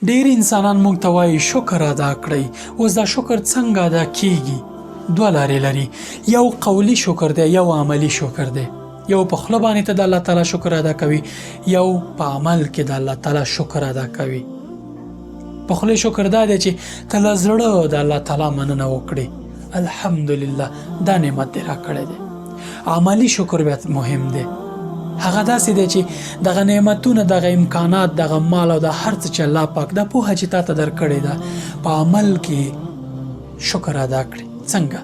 ډېر انسانان موږ ته وایي شکر ادا کړئ. اوس دا شکر څنګه ادا کیږي؟ دوه لارې لري. یو قولی شکر دی، یو عملی شکر دی. یو په خوله باندې ته د الله تعالی شکر ادا کوي، یو په عمل کې د الله تعالی شکر ادا کوي. په خوله شکر دا دی چې ته له زړه د الله تعالی مننه وکړې، الحمدلله دا نعمت دې راکړی دی. عملی شکر بیا مهم دی. هغه داسې دی چې دغه نعمتونه، دغه امکانات، دغه مال او د هر څه چې الله پاک دا پوهه چې تا ته درکړې ده په عمل کې شکر ادا کړي. څنګه؟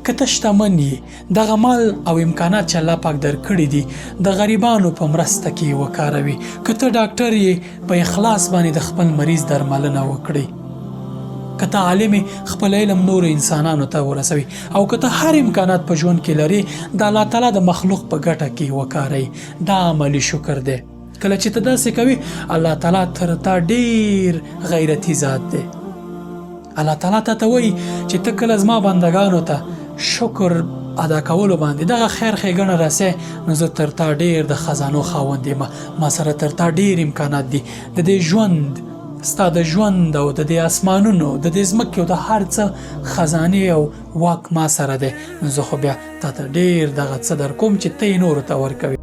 که ته شتمن یې، دغه مال او امکانات چې الله پاک درکړي دي د غریبانو په مرسته کې وکاروي. که ته ډاکټر یې، په اخلاص باندې د خپل مریض درملنه وکړي. که ته عالم خپل علم نور انسانانو ته ورسوي. او که ته هر امکانات په ژوند کې لري د الله تعالی د مخلوق په ګټه کې وکاروي، دا عملی شکر دی. کله چې ته داسې کوي، الله تعالی تر تا ډیر غیرتي ذات دی. الله تعالی ته وایي چې ته کله زما بندگانو ته شکر ادا کولو باندې دغه خیر ښېګڼه رسې، نو زه تر تا ډیر د خزانو خاوند یم. ما سره تر تا ډیر امکانات دي. د دې ژوند، ستا د ژوند او د دې اسمانونو، د دې ځمکې او د هر څه خزانې او واک ما سره دی. نو زه خو بیا تا ته ډیر دغه څه در کوم چې ته یې نورو ته ورکوي.